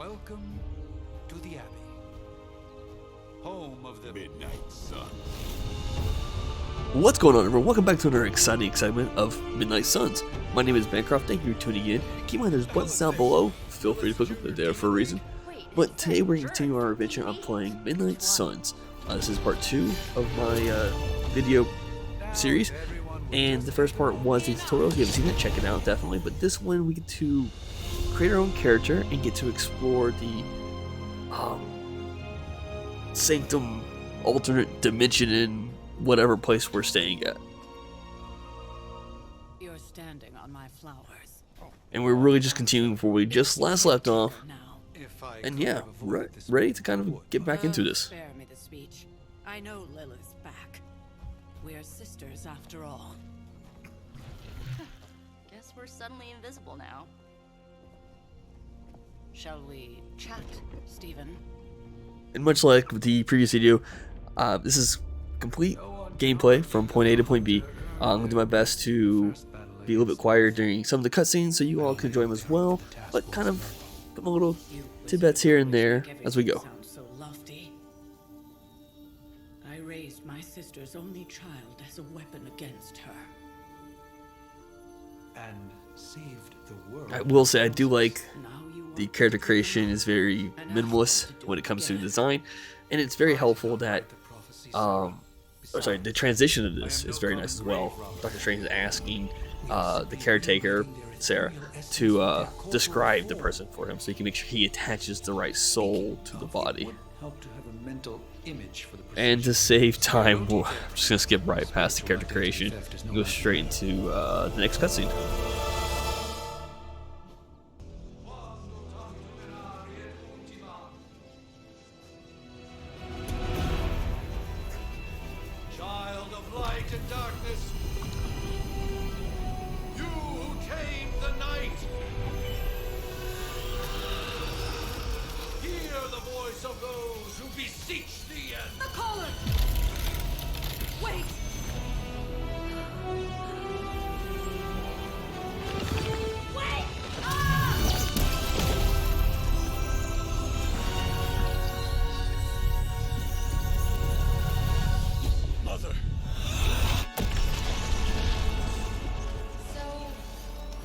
Welcome to the Abbey, home of the Midnight Sun. What's going on, everyone? Welcome back to another exciting segment of Midnight Suns. My name is Bancroft. Thank you for tuning in. Keep in mind there's buttons down below. Feel free to click them. They're there for a reason. But today we're going to continue our adventure on playing Midnight Suns. This is part 2 of my video series. And the first part was the tutorial. If you haven't seen it, check it out, definitely. But this one we get to create our own character and get to explore the Sanctum alternate dimension in whatever place we're staying at. You're standing on my flowers. And we're really just continuing where we just last left off. And yeah, ready to kind of get back into this. Spare me the speech. I know Lilith's back. We're sisters after all. Guess we're suddenly invisible now. Shall we chat, Stephen? And much like the previous video, this is complete gameplay from point A to point B. I'm going to do my best to be a little bit quieter during some of the cutscenes so you all can enjoy them as well, but kind of put a little tidbits here and there as we go. So lofty. I raised my sister's only child as a weapon against her. And saved the world. I will say I do like Now you the character creation is very minimalist when it comes to design, and it's very helpful that the transition of this is very nice as well. Dr. Strange is asking the caretaker, Sarah, to describe the person for him so he can make sure he attaches the right soul to the body. And to save time, I'm just going to skip right past the character creation and go straight into the next cutscene. Child of light and darkness, you who tame the night, hear the voice of those who beseech the end. The collar! Wait! Wait! Mother. So,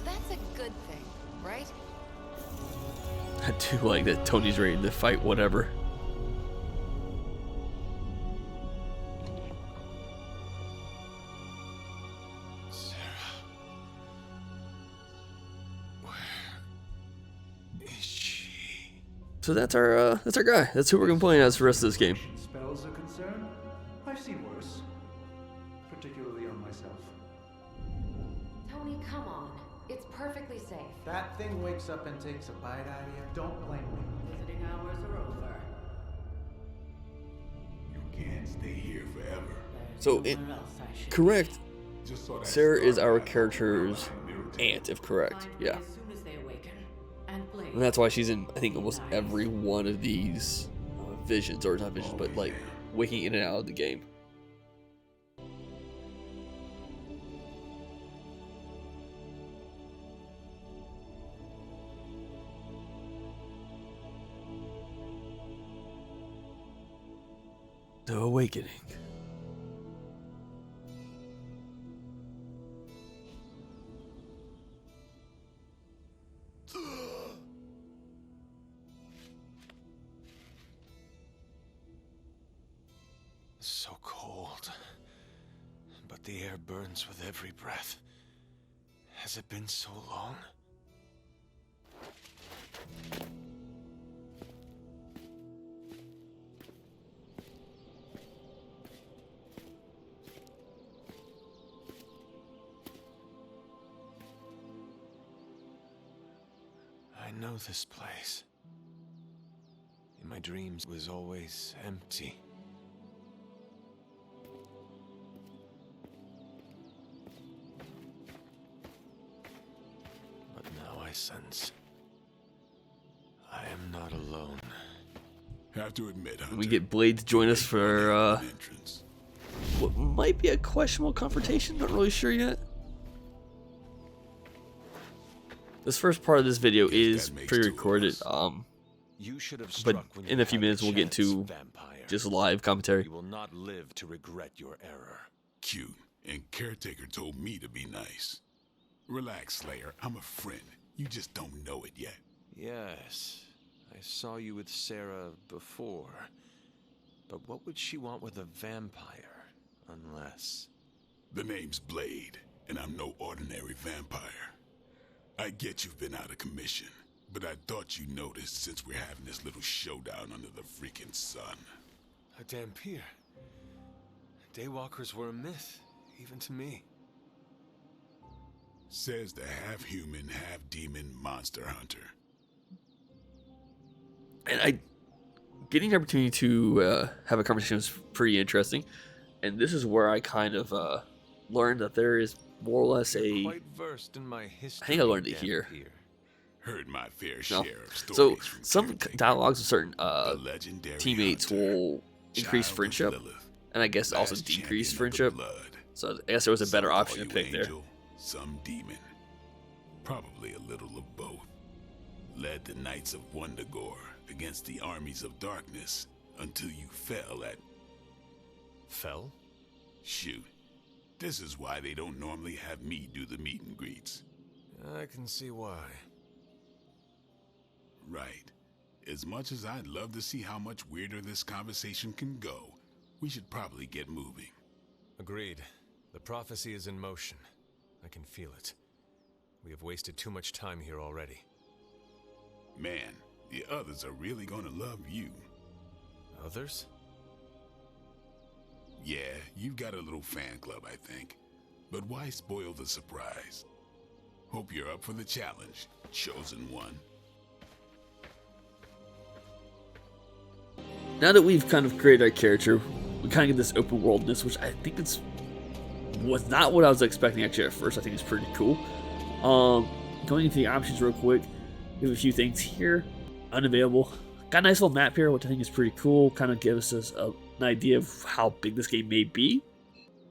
that's a good thing, right? I do like that Tony's ready to fight whatever. Sarah. Where is she? So that's our guy. That's who we're gonna play as for the rest of this game. Spells are concerned, I've seen worse, particularly on myself. Tony, come on. It's perfectly safe. That thing wakes up and takes a bite out of you. Don't blame me. Visiting hours are over. You can't stay here forever. There's So somewhere else I should Correct. Just saw that Sarah is star our guy character's on my mirror tape. aunt, if correct. find me Yeah. as soon as they awaken. And Blade. And that's why she's in, I think, almost every one of these visions, or not visions, but like waking in and out of the game. The Awakening. So cold, but the air burns with every breath. Has it been so long? I know this place. In my dreams, it was always empty. But now I sense I am not alone. Have to admit, Hunter, We get Blade to join us for entrance. what might be a questionable confrontation. Not really sure yet. This first part of this video is pre-recorded. You should have But struck when you in a few had the minutes, we'll get chance, to vampire. just live commentary. You will not live to regret your error. Cute. And Caretaker told me to be nice. Relax, Slayer. I'm a friend. You just don't know it yet. Yes, I saw you with Sarah before. But what would she want with a vampire? Unless... The name's Blade, and I'm no ordinary vampire. I get you've been out of commission, but I thought you noticed since we're having this little showdown under the freaking sun. A Dampier. Daywalkers were a myth, even to me. Says the half-human, half-demon monster hunter. And getting the opportunity to have a conversation was pretty interesting. And this is where I kind of learned that there is more or less a... Quite versed in my history. I think I learned it here. Heard my fair No. share of stories So from some Caretaker, dialogues with certain the legendary teammates hunter, will increase child of friendship, Lilith, and I guess also last decrease champion of the friendship. blood. So I guess there was a better Some option call to you pick there. angel, some demon. Probably a little of both. Led the Knights of Wundagore against the armies of darkness until you fell at... Fell? Shoot. This is why they don't normally have me do the meet and greets. I can see why. Right. As much as I'd love to see how much weirder this conversation can go, we should probably get moving. Agreed. The prophecy is in motion. I can feel it. We have wasted too much time here already. Man, the others are really gonna love you. Others? Yeah, you've got a little fan club, I think. But why spoil the surprise? Hope you're up for the challenge, chosen one. Now that we've kind of created our character, we kind of get this open worldness, which I think was not what I was expecting actually at first. I think it's pretty cool. Going into the options real quick, we have a few things here. Unavailable. Got a nice little map here, which I think is pretty cool. Kind of gives us an idea of how big this game may be.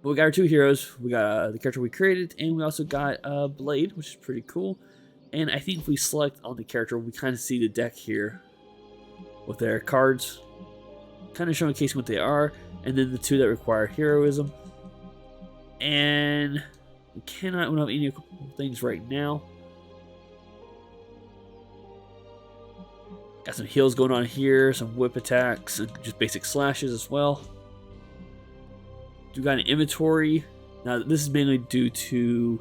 But we got our two heroes. We got the character we created, and we also got Blade, which is pretty cool. And I think if we select on the character, we kind of see the deck here with their cards, kind of showcasing what they are, and then the two that require heroism. And we don't have any things right now. Got some heals going on here, some whip attacks, and just basic slashes as well. We got an inventory. Now this is mainly due to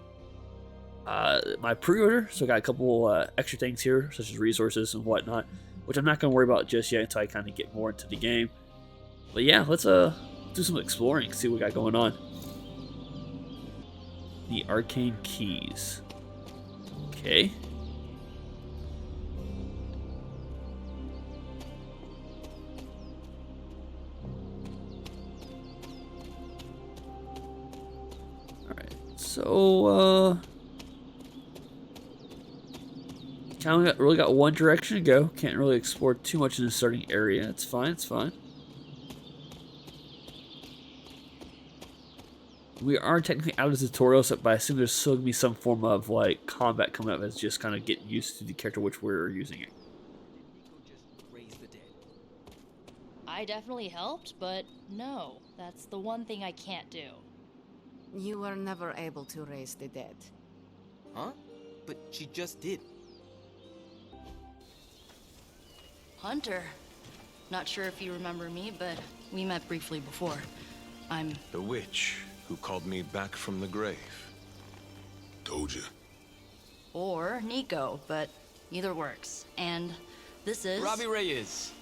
my pre-order, so I got a couple extra things here, such as resources and whatnot, which I'm not going to worry about just yet until I kind of get more into the game. But yeah, let's do some exploring, see what we got going on. The arcane keys. Okay. Alright, so kind of really got one direction to go. Can't really explore too much in the starting area. It's fine, it's fine. We are technically out of the tutorial, but I assume there's still going to be some form of like combat coming up as just kind of getting used to the character which we're using it. I definitely helped, but no, that's the one thing I can't do. You were never able to raise the dead. Huh? But she just did. Hunter. Not sure if you remember me, but we met briefly before. I'm... The witch who called me back from the grave. Told you. Or Nico, but either works. And this is... Robbie Reyes.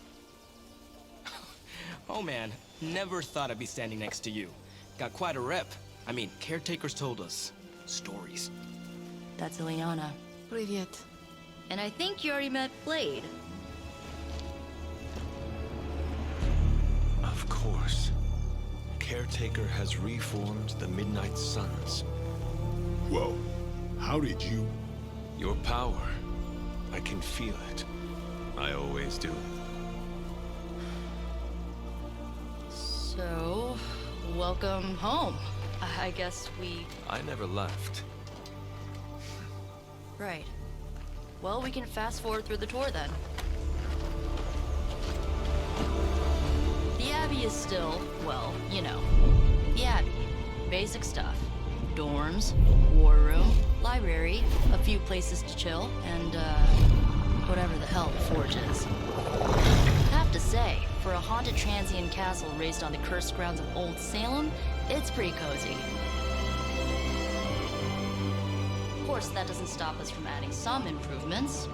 Oh man, never thought I'd be standing next to you. Got quite a rep. I mean, caretakers told us stories. That's Ileana. Привет. And I think you already met Blade. Of course. Caretaker has reformed the Midnight Suns. Whoa, how did you... Your power. I can feel it. I always do. So, welcome home. I guess we... I never left. Right. Well, we can fast forward through the tour then. is still, well, you know, the Abbey. Basic stuff. Dorms, war room, library, a few places to chill, and, whatever the hell the Forge is. Have to say, for a haunted transient castle raised on the cursed grounds of Old Salem, it's pretty cozy. Of course, that doesn't stop us from adding some improvements.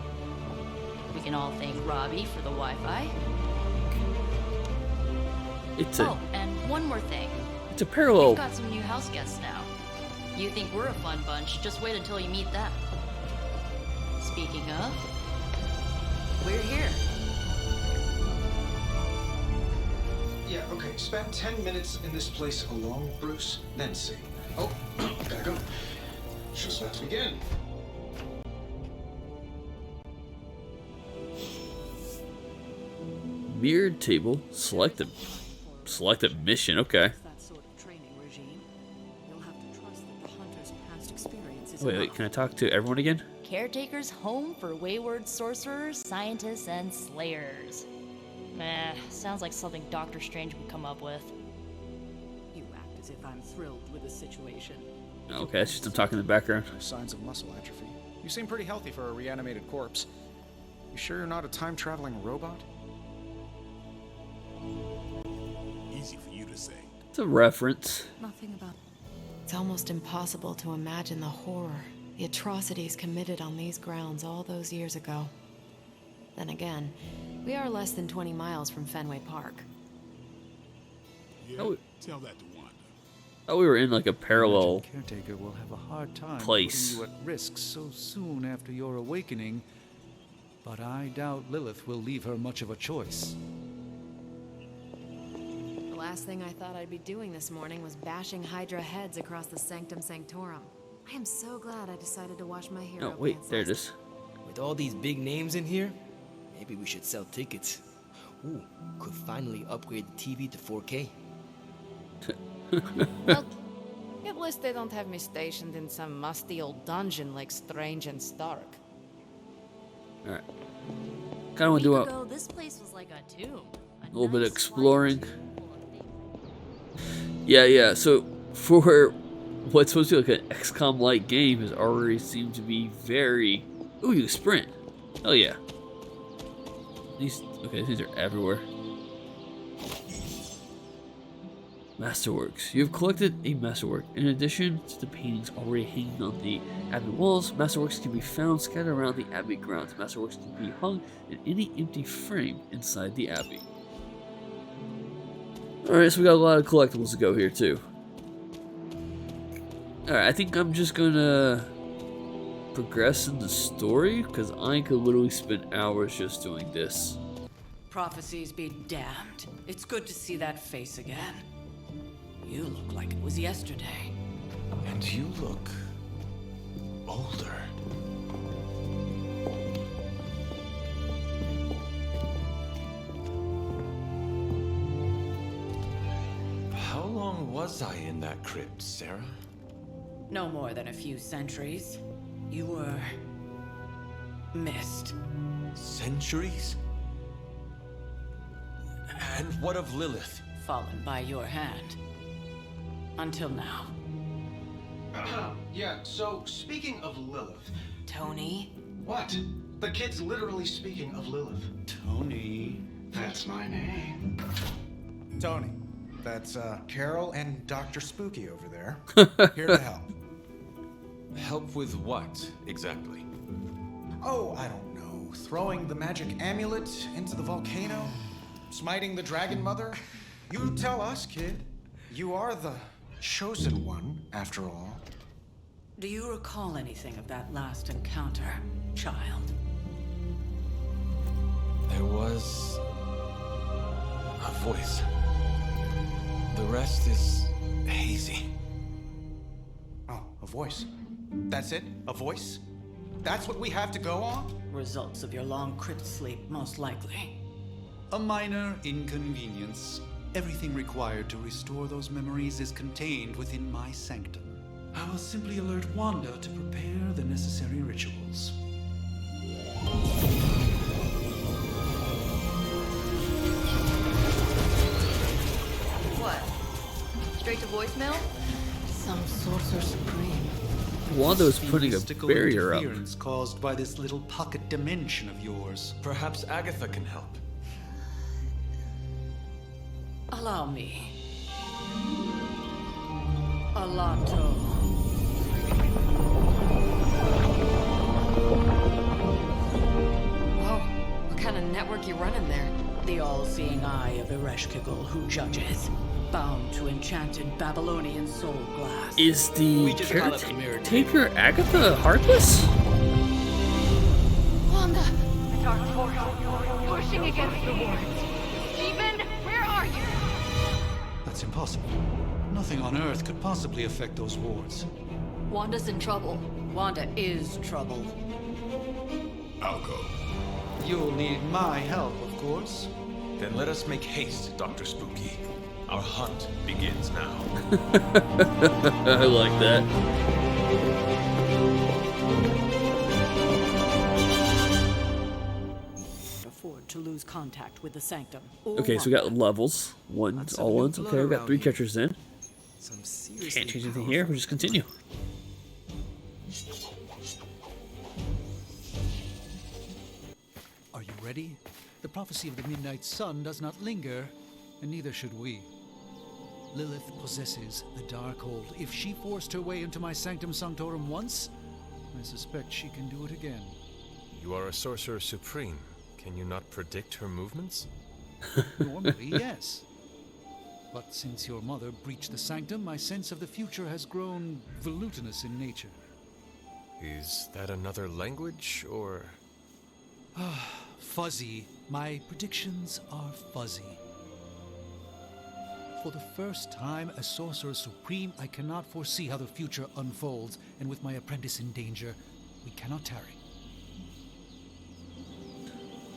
We can all thank Robbie for the Wi-Fi. Oh, and one more thing. It's a parallel. We've got some new house guests now. You think we're a fun bunch, just wait until you meet them. Speaking of, we're here. Yeah, okay. Spend 10 minutes in this place alone, Bruce, then see. Oh, gotta go. Show's about to begin. Mirrored table. Select a mission. Okay. Wait. Can I talk to everyone again? Caretaker's home for wayward sorcerers, scientists, and slayers. Meh, sounds like something Doctor Strange would come up with. You act as if I'm thrilled with the situation. Okay, it's just I'm talking in the background. Signs of muscle atrophy. You seem pretty healthy for a reanimated corpse. You sure you're not a time-traveling robot? Easy for you to say. It's a reference. Nothing about... It's almost impossible to imagine the horror, the atrocities committed on these grounds all those years ago. Then again, we are less than 20 miles from Fenway Park. Yeah, tell that to Wanda. Oh, we were in like a parallel Caretaker will have a hard time place. putting you at risk so soon after your awakening, but I doubt Lilith will leave her much of a choice. The last thing I thought I'd be doing this morning was bashing Hydra heads across the Sanctum Sanctorum. I am so glad I decided to wash my hero Oh, wait, pants there it last is. With all these big names in here, maybe we should sell tickets. Ooh, could finally upgrade the TV to 4K. Well, at least they don't have me stationed in some musty old dungeon like Strange and Stark. Alright. Kind of want to do ago, this place was like a tomb. a little bit of nice exploring. Yeah, so for what's supposed to be like an XCOM-like game has already seemed to be very... Ooh, you can sprint. Oh yeah. These are everywhere. Masterworks. You have collected a masterwork. In addition to the paintings already hanging on the Abbey walls, masterworks can be found scattered around the Abbey grounds. Masterworks can be hung in any empty frame inside the Abbey. Alright, so we got a lot of collectibles to go here too. Alright, I think I'm just gonna progress in the story, because I could literally spend hours just doing this. Prophecies be damned. It's good to see that face again. You look like it was yesterday. And you look older. How long was I in that crypt, Sarah? No more than a few centuries. You were... missed. Centuries? And what of Lilith? Fallen by your hand. Until now. Yeah, so speaking of Lilith... Tony? What? The kid's literally speaking of Lilith. Tony. That's my name. Tony. That's, Carol and Dr. Spooky over there. Here to help. Help with what, exactly? Oh, I don't know. Throwing the magic amulet into the volcano? Smiting the dragon mother? You tell us, kid. You are the chosen one, after all. Do you recall anything of that last encounter, child? There was a voice. The rest is hazy. Oh, a voice. That's it? A voice? That's what we have to go on? Results of your long crypt sleep, most likely. A minor inconvenience. Everything required to restore those memories is contained within my sanctum. I will simply alert Wanda to prepare the necessary rituals. straight to voicemail? Some sorcerer supreme. Wanda's putting a Mystical barrier up. interference caused by this little pocket dimension of yours. Perhaps Agatha can help. Allow me. Alato. Whoa, what kind of network you running there? The all-seeing eye of Ereshkigal who judges. Bound to enchanted Babylonian soul glass. Is the We just call it the mirror caretaker Agatha heartless? Wanda! The dark force, pushing against the wards. Steven, where are you? That's impossible. Nothing on Earth could possibly affect those wards. Wanda's in trouble. Wanda is trouble. I'll go. You'll need my help, of course. Then let us make haste, Dr. Spooky. Our hunt begins now. I like that. Afford to lose contact with the sanctum. Okay, so we got levels. Ones, all ones. Okay, we got 3 catchers in. Some seriously Can't change anything here. We'll just continue. Are you ready? The prophecy of the Midnight Sun does not linger, and neither should we. Lilith possesses the Darkhold. If she forced her way into my Sanctum Sanctorum once, I suspect she can do it again. You are a sorcerer supreme. Can you not predict her movements? Normally, yes. But since your mother breached the sanctum, my sense of the future has grown volutinous in nature. Is that another language, or...? Fuzzy. My predictions are fuzzy. For the first time as Sorcerer Supreme, I cannot foresee how the future unfolds, and with my apprentice in danger, we cannot tarry.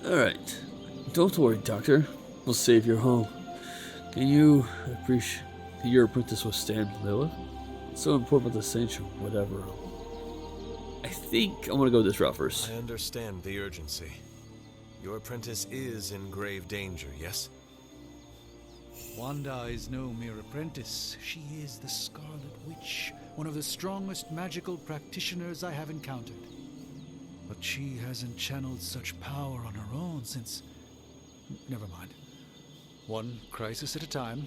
Alright. Don't worry, Doctor. We'll save your home. Can you appreciate that your apprentice withstand Lilith? It's so important about the sanctum, whatever. I think I'm gonna go this route first. I understand the urgency. Your apprentice is in grave danger, yes? Wanda is no mere apprentice. She is the Scarlet Witch, one of the strongest magical practitioners I have encountered. But she hasn't channeled such power on her own since... Never mind. One crisis at a time.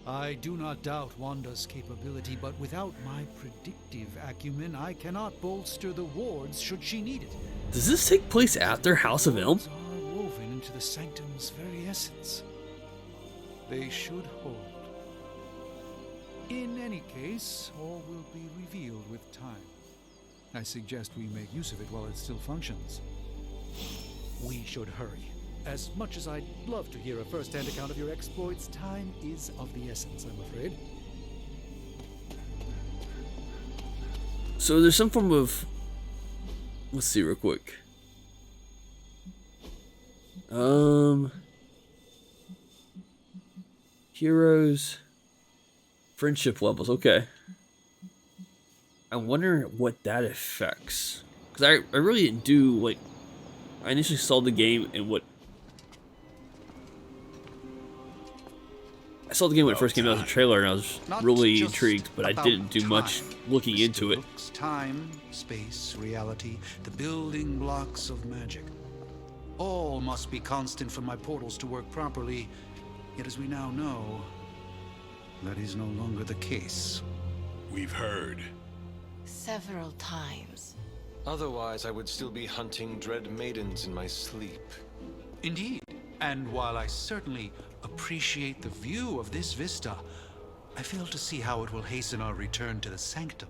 I do not doubt Wanda's capability, but without my predictive acumen, I cannot bolster the wards should she need it. Does this take place after House of Elm? Wards are woven into the sanctum's very essence. They should hold. In any case, all will be revealed with time. I suggest we make use of it while it still functions. We should hurry. As much as I'd love to hear a first-hand account of your exploits, time is of the essence, I'm afraid. So there's some form of... Let's see real quick. Heroes... Friendship levels, okay. I wonder what that affects. Because I really didn't do, like... I initially saw the game and what... I saw the game when it first came out as a trailer and I was really intrigued, but I didn't do much looking into it. Time, space, reality, the building blocks of magic. All must be constant for my portals to work properly, yet as we now know, that is no longer the case. We've heard. Several times. Otherwise, I would still be hunting dread maidens in my sleep. Indeed. And while I certainly appreciate the view of this vista, I fail to see how it will hasten our return to the sanctum.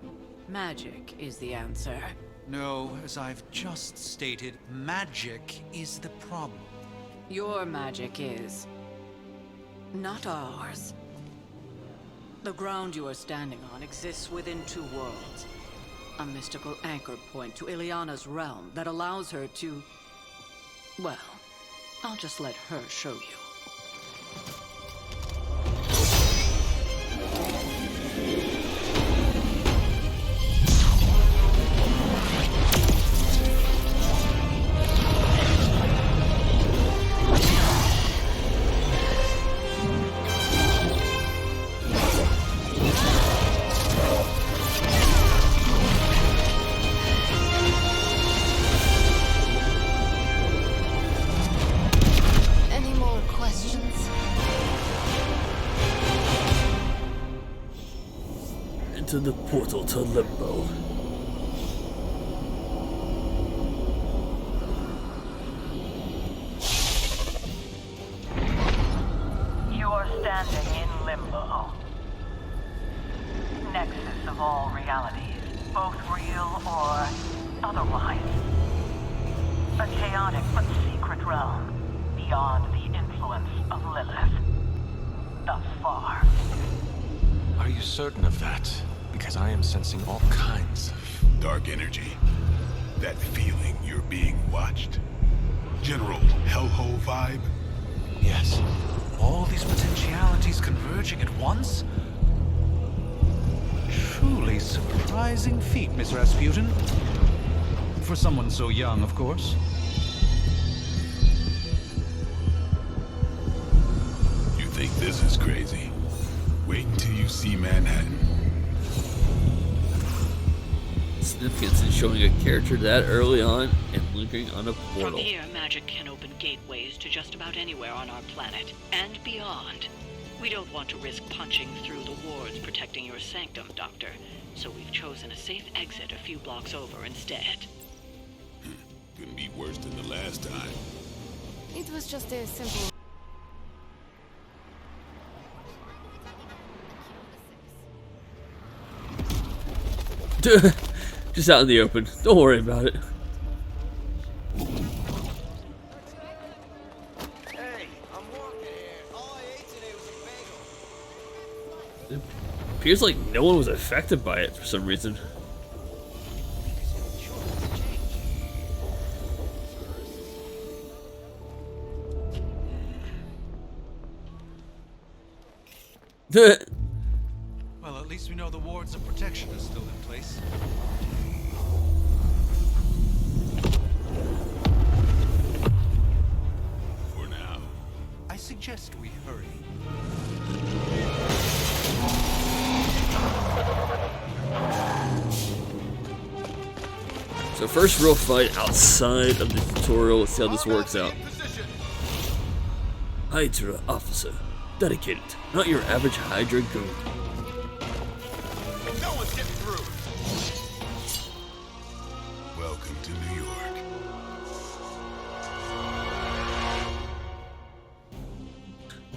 Magic is the answer. No, as I've just stated, magic is the problem. Your magic is... not ours. The ground you are standing on exists within 2 worlds. A mystical anchor point to Ileana's realm that allows her to... well, I'll just let her show you. to the portal to Limbo. You are standing in Limbo. Nexus of all realities, both real or otherwise. A chaotic but secret realm, beyond the influence of Lilith. Thus far. Are you certain of that? Because I am sensing all kinds of... Dark energy. That feeling you're being watched. General hellhole vibe. Yes. All these potentialities converging at once? Truly surprising feat, Miss Rasputin. For someone so young, of course. You think this is crazy? Wait until you see Manhattan. Significance in showing a character that early on and lingering on a portal. From here, magic can open gateways to just about anywhere on our planet and beyond. We don't want to risk punching through the wards protecting your sanctum, Doctor, so we've chosen a safe exit a few blocks over instead. Couldn't be worse than the last time. It was just a simple... Just out in the open. Don't worry about it. Hey, I'm walking here. All I ate today was a bagel. It appears like no one was affected by it for some reason. Well, at least we know the wards of protection are still in place. For now. I suggest we hurry. So first real fight outside of the tutorial. Let's see how this works out. Hydra officer. Dedicated. Not your average Hydra goon. No one's getting through. Welcome to New York.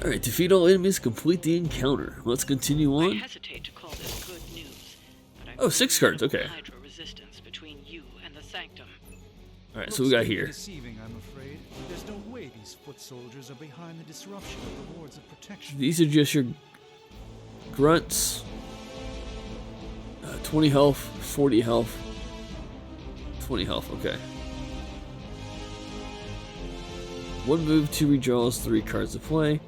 Alright, defeat all enemies, complete the encounter. Let's continue I on. hesitate to call this good news, but I Oh, 6 cards, okay. Hydra resistance between you and the sanctum. Alright, so we got here. Deceiving, I'm afraid. There's no way these foot soldiers are behind the disruption of the wards of protection. These are just your grunts. 20 health, 40 health, 20 health, okay. One move, 2 redraws, 3 cards to play.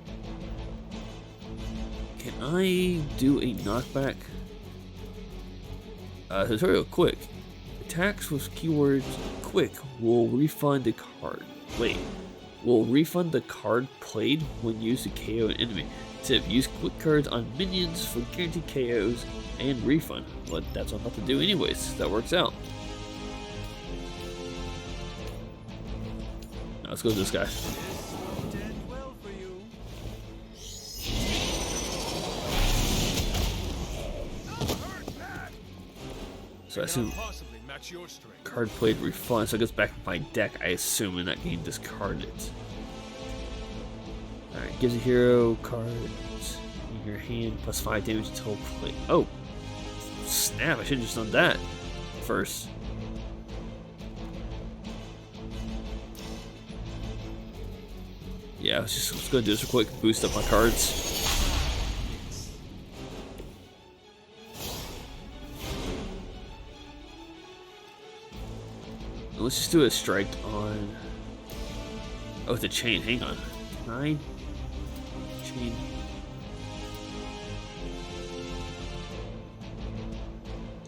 Can I do a knockback? Tutorial quick. Attacks with keywords quick will refund the card. Wait. Will refund the card played when used to KO an enemy. Tip, use quick cards on minions for guaranteed KOs and refund. But that's what I'm about to do anyways. That works out. Now let's go to this guy. So I assume card played refund, so it goes back to my deck, I assume, and that can discard it. Alright, gives a hero cards in your hand plus 5 damage until play. Oh! Snap, I should have just done that first. Yeah, let's go do this real quick, boost up my cards. Let's just do a strike on... Oh, it's a chain. Hang on. 9. Chain.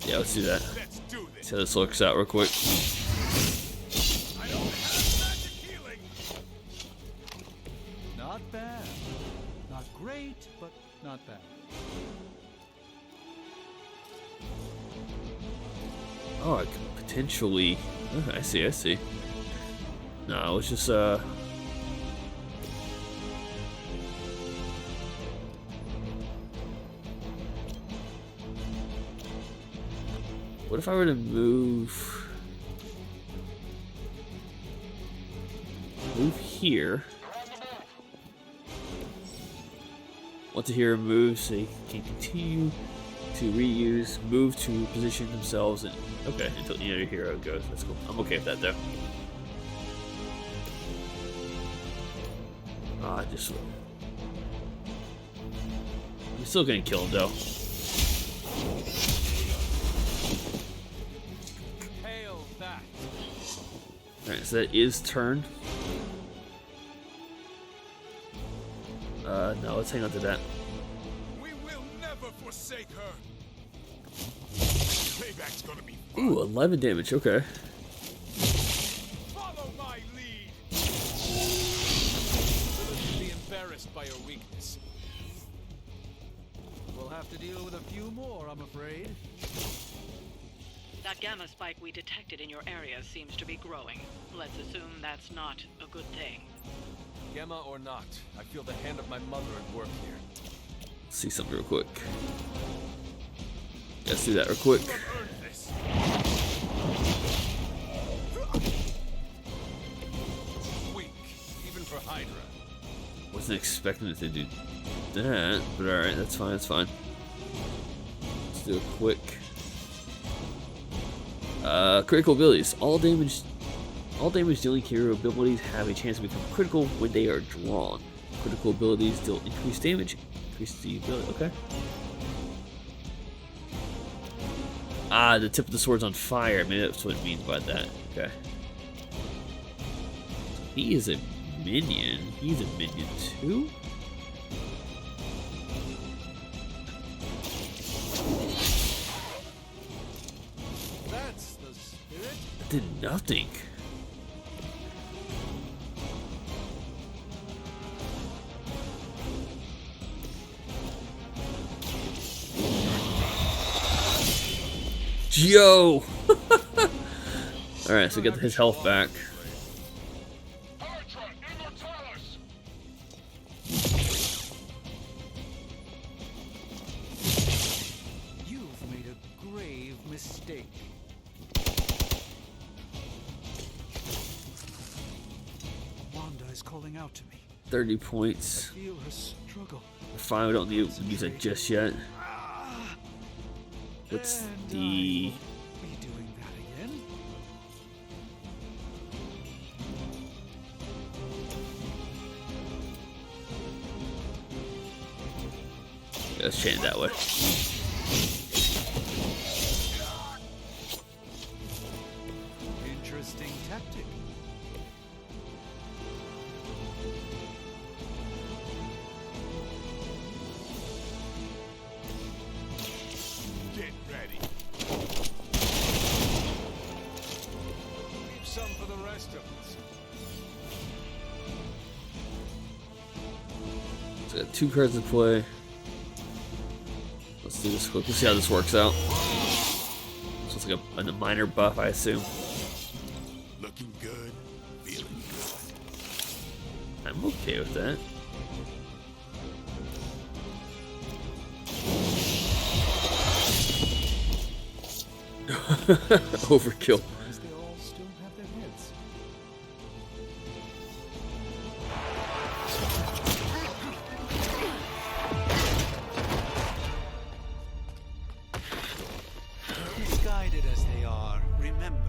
Yeah, let's do that. See how this looks out real quick. Not bad. Not great, but not bad. Oh, I could potentially... Oh, I see. No, let's just, What if I were to move here? Want to hear a move so they can continue to reuse, move to position themselves, and okay, until the other hero goes. That's cool. I'm okay with that though. Just I'm still gonna kill him though. Alright, so that is turn. No, let's hang on to that. We will never forsake her. Payback's gonna be fun. Ooh, 11 damage, okay. Follow my lead. Be embarrassed by your weakness. We'll have to deal with a few more, I'm afraid. That gamma spike we detected in your area seems to be growing. Let's assume that's not a good thing. Gamma or not, I feel the hand of my mother at work here. Let's see something real quick. Let's do that real quick. Weak, even for Hydra. Wasn't expecting it to do that, but alright, that's fine, that's fine. Let's do a quick. Critical abilities. All damage dealing hero abilities have a chance to become critical when they are drawn. Critical abilities deal increased damage. Increase the ability. Okay. The tip of the sword's on fire. Maybe that's what it means by that. Okay. He is a minion. He's a minion too? That's the spirit. I did nothing. Yo! Alright, so get his health back. You've made a grave mistake. Wanda is calling out to me. 30 points. I feel her struggle. Fine, we don't need to use it just yet. What's the... Be doing that again? Yeah, let's change it that way. Interesting tactic. Get ready. Leave some for the rest of us. So got 2 cards to play. Let's do this quick. Let's see how this works out. So it's like a minor buff, I assume. Looking good, feeling good. I'm okay with that. Overkill. They all still have their heads. Misguided as they are, remember,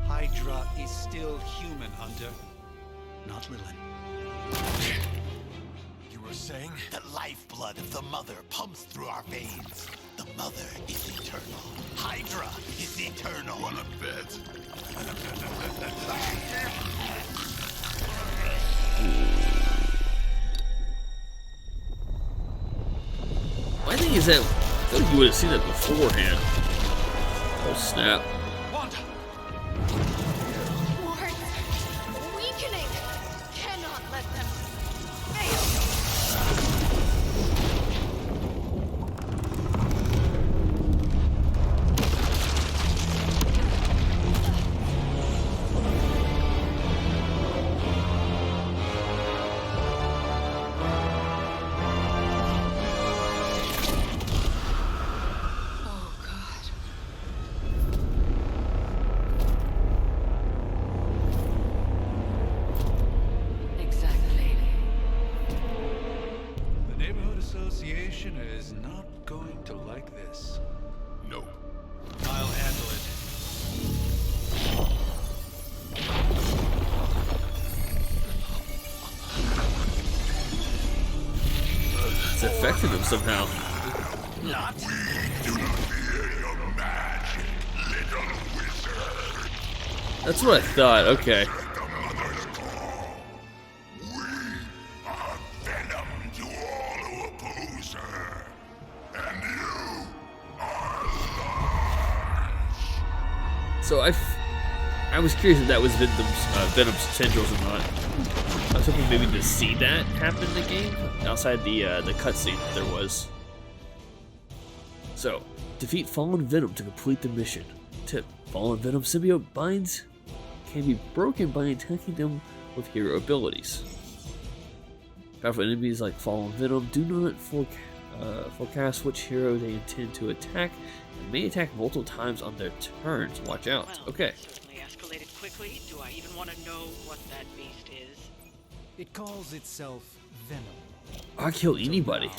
Hydra is still human, Hunter. Not Lilin. You were saying? The lifeblood of the mother pumps through our veins. The mother is eternal. Hydra is eternal. Wanna bet? My thing is that I feel like you would have seen that beforehand. Oh snap. Wards, weakening. Cannot let them fail. Oh God. Association is not going to like this. No. I'll handle it. It's affecting him somehow. Not. We do not fear your magic, little wizard. That's what I thought. Okay. The mother's call. We are venom to all who oppose her. And you are large. So I was curious if that was Venom's tendrils or not. I was hoping maybe to see that happen in the game outside the cutscene that there was. So, defeat Fallen Venom to complete the mission. Tip: Fallen Venom symbiote binds can be broken by attacking them with hero abilities. Powerful enemies like Fallen Venom do not forecast which hero they intend to attack and may attack multiple times on their turns. Watch out. Okay. Certainly escalated quickly. Do I even want to know what that beast is? It calls itself Venom. I'll kill anybody.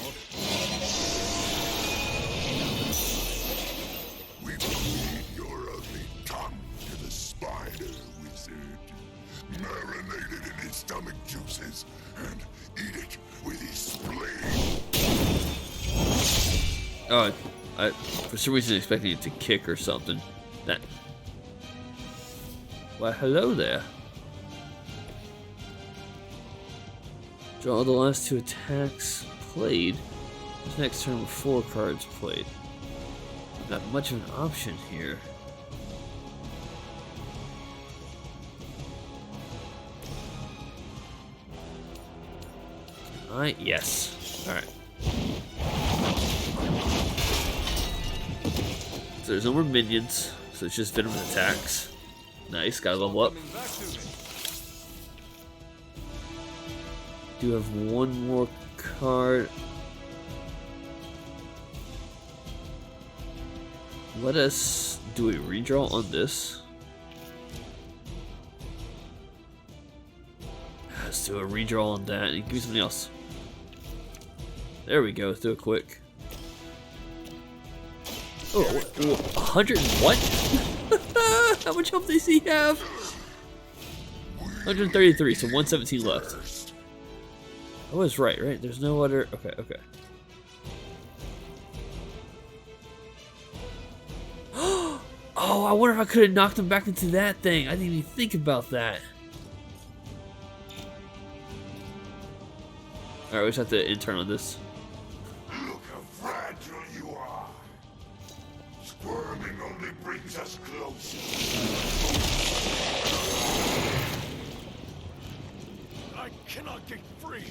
We feed your ugly tongue to the spider wizard. Marinate it in his stomach juices and eat it with his spleen. Oh, I for some reason expecting it to kick or something. That. Well, hello there. Draw the last 2 attacks played. This next turn with 4 cards played. Not much of an option here. Yes. Alright. So there's no more minions, so it's just Venom attacks. Nice, gotta level up. Do have one more card. Let us do a redraw on this. Let's do a redraw on that and give me something else. There we go, let's do it quick. Oh, 100 what? How much health does he have? 133, so 117 left. I was right? There's no other. Okay. Oh, I wonder if I could have knocked him back into that thing. I didn't even think about that. Alright, we just have to intern on this. Look how fragile you are. Squirming only brings us closer. I cannot get free.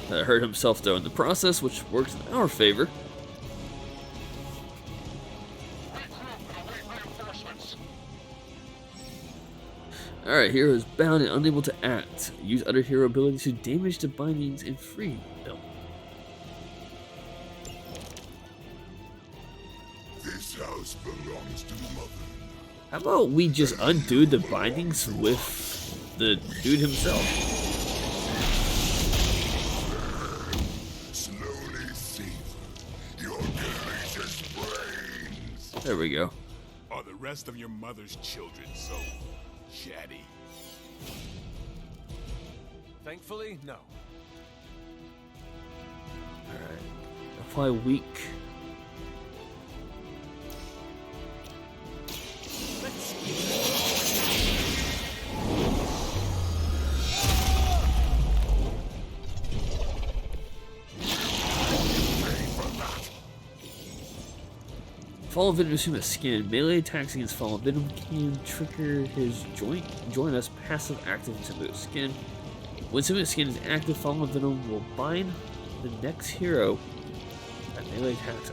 Hurt himself though in the process, which works in our favor. Alright, hero is bound and unable to act. Use other hero abilities to damage the bindings and free them. This house belongs to Mother. How about we just undo the bindings with the dude himself? Slowly savor your delicious brains. There we go. Are the rest of your mother's children so chatty? Thankfully, no. Alright. Apply weak. Fallen Venom assume a skin. Melee attacks against Fallen Venom can trigger his join us passive active symbiote skin. When symbiote skin is active, Fallen Venom will bind the next hero that melee attacks.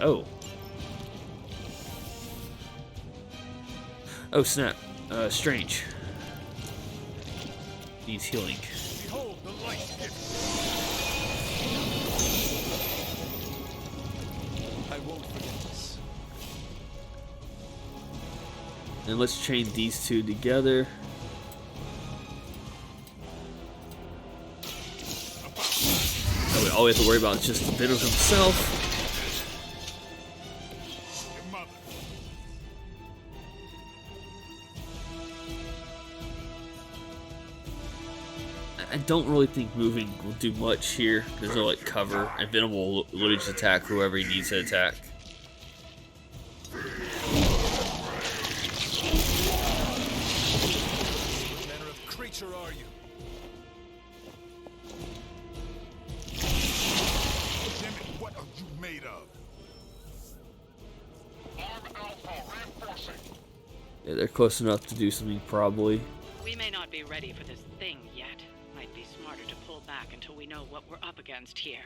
Oh snap. Strange. Needs healing. Behold the light gift. I won't forget this. And let's chain these two together. all we have to worry about is just Venom himself. I don't really think moving will do much here. There's no like cover, and Venom will literally just attack whoever he needs to attack. What manner of creature are you? Damn it, what are you made of? Yeah, they're close enough to do something probably. We may not be ready for this thing yet. Might be smarter to pull back until we know what we're up against here.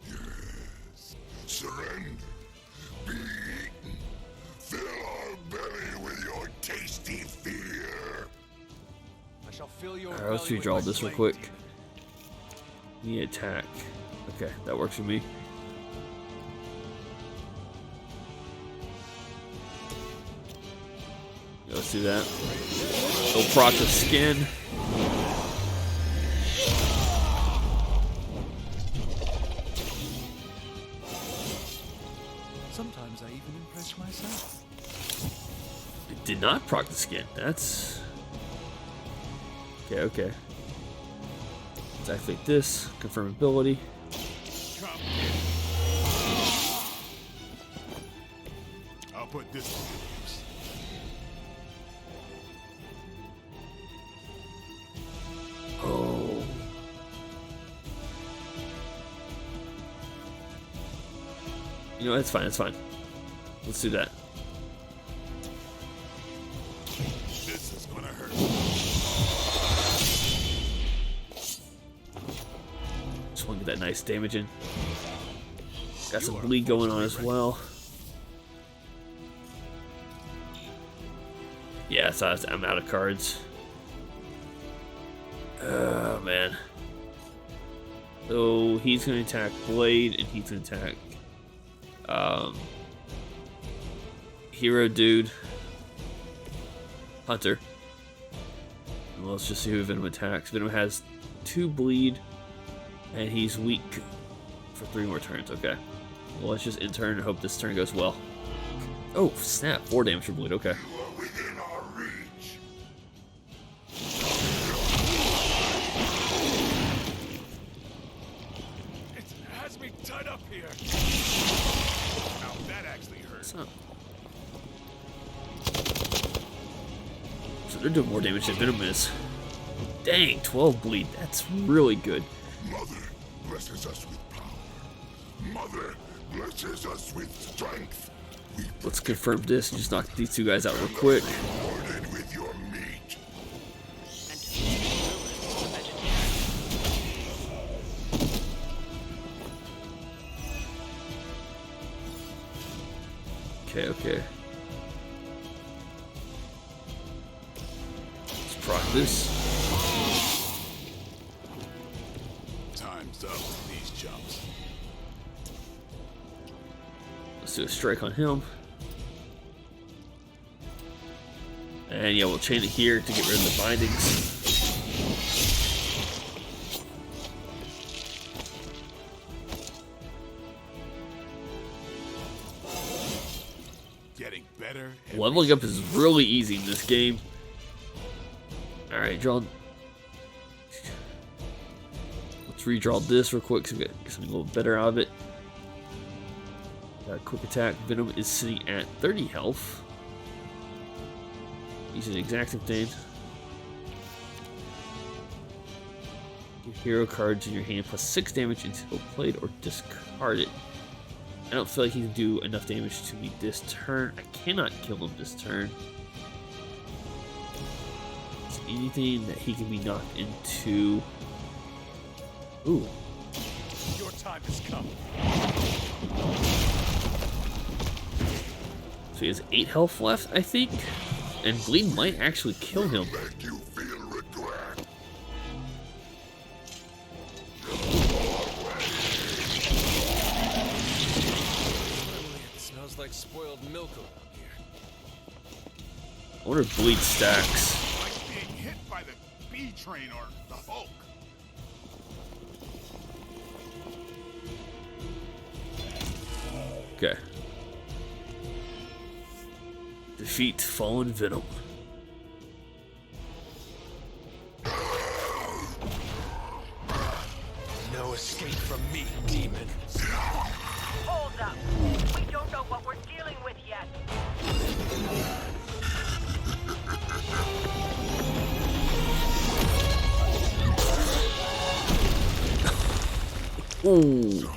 Yes. Surrender. Be eaten. Fill our belly with your tasty fear. I shall fill your Alright, let's belly with redraw my this real flame, quick. Need attack. Okay, that works for me. Yeah, let's do that. Go proc the skin. Sometimes I even impress myself. It did not proc the skin. That's... Okay, okay. Let's activate this. Confirm ability. I'll put this to use. Oh. You know, it's fine, it's fine. Let's do that. This is gonna hurt. Just want to get that nice damage in. Got some bleed going on as well. Yeah, so I'm out of cards. Oh, man. So he's going to attack Blade, and he's going to attack Hero Dude, Hunter. And let's just see who Venom attacks. Venom has 2 bleed, and he's weak for 3 more turns. Okay. Well, let's just in-turn and hope this turn goes well. Oh, snap. 4 damage for bleed. Okay. Me tied up here. Now that actually hurts. So they're doing more damage than Venom is. Dang, 12 bleed. That's really good. Mother blesses us with power. Mother blesses us with strength. Let's confirm this and just knock these 2 guys out real quick. Rewarded with your meat. Okay, okay. Let's proc this. Time's up with these jumps. Let's do a strike on him. And yeah, we'll chain it here to get rid of the bindings. Getting better. Leveling up is really easy in this game. Alright, draw. Let's redraw this real quick so we get something a little better out of it. Got a quick attack. Venom is sitting at 30 health. Using the exact same thing. Get hero cards in your hand plus 6 damage until played or discarded. I don't feel like he can do enough damage to me this turn. I cannot kill him this turn. Is anything that he can be knocked into? Ooh. Your time has come. So he has 8 health left, I think. And bleed might actually kill him. Make you feel regret. It smells like spoiled milk around here. I wonder if bleed stacks. Like being hit by the B train or the Hulk. Okay. Defeat fallen Venom. No escape from me, demon. Hold up. We don't know what we're dealing with yet. Ooh.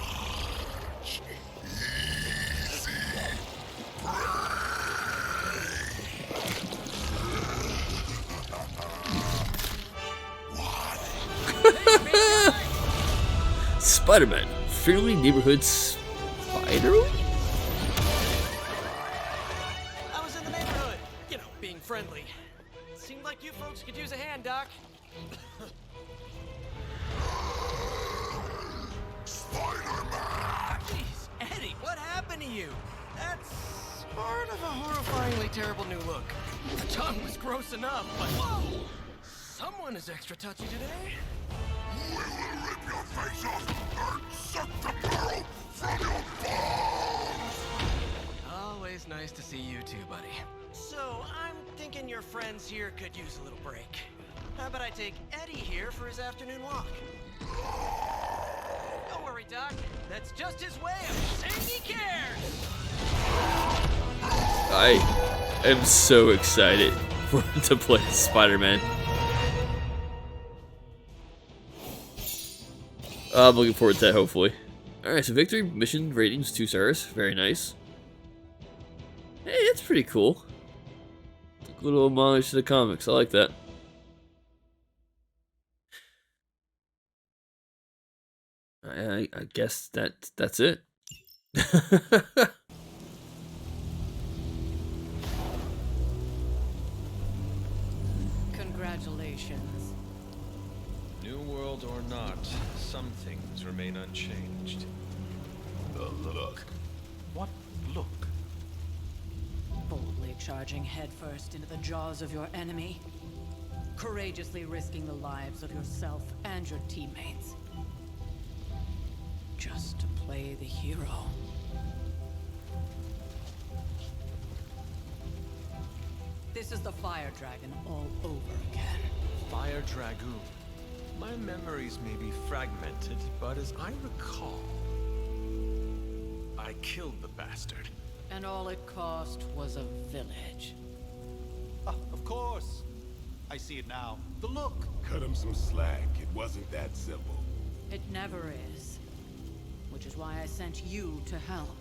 Spider-Man, fairly neighborhood spider? I was in the neighborhood, you know, being friendly. Seemed like you folks could use a hand, Doc. Spider-Man! Jeez, Eddie, what happened to you? That's sort of a horrifyingly terrible new look. The tongue was gross enough, but whoa! Someone is extra touchy today. We will rip your face off and suck the marrow from your bones! Always nice to see you too, buddy. So, I'm thinking your friends here could use a little break. How about I take Eddie here for his afternoon walk? Don't worry, Doc. That's just his way of saying he cares! I am so excited to play Spider-Man. I'm looking forward to that, hopefully. Alright, so victory mission ratings 2 stars. Very nice. Hey, it's pretty cool. A little homage to the comics. I like that. I guess that's it. Congratulations. New world or not, some things remain unchanged. The look. What look? Boldly charging headfirst into the jaws of your enemy. Courageously risking the lives of yourself and your teammates. Just to play the hero. This is the Fire Dragon all over again. Fire Dragoon. My memories may be fragmented, but as I recall, I killed the bastard. And all it cost was a village. Ah, of course. I see it now. The look. Cut him some slack. It wasn't that simple. It never is. Which is why I sent you to help.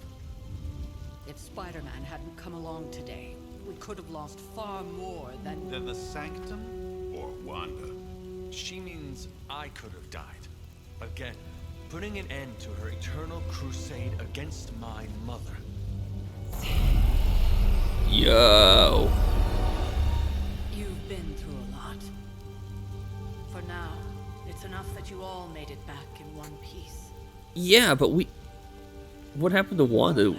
If Spider-Man hadn't come along today, we could have lost far more than... Then the Sanctum? Or Wanda. She means I could have died. Again, putting an end to her eternal crusade against my mother. Yo. You've been through a lot. For now, it's enough that you all made it back in one piece. Yeah, but what happened to Wanda?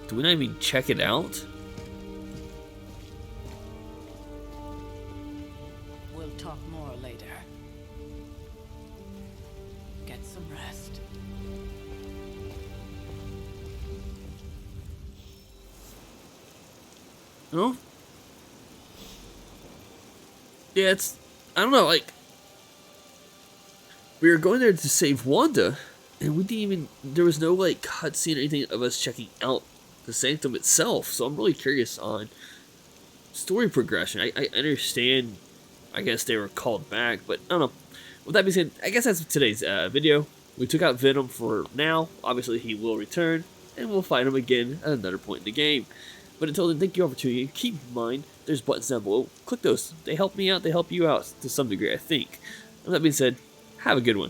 Do we not even check it out? We'll talk more later. Get some rest. No? Yeah, I don't know, like, we were going there to save Wanda, and we didn't even, there was no, like, cutscene or anything of us checking out the Sanctum itself, so I'm really curious on story progression. I understand, I guess they were called back, but I don't know. With that being said, I guess that's today's video. We took out Venom for now. Obviously, he will return, and we'll fight him again at another point in the game. But until then, thank you all for tuning in. Keep in mind, there's buttons down below. Click those. They help me out. They help you out to some degree, I think. With that being said, have a good one.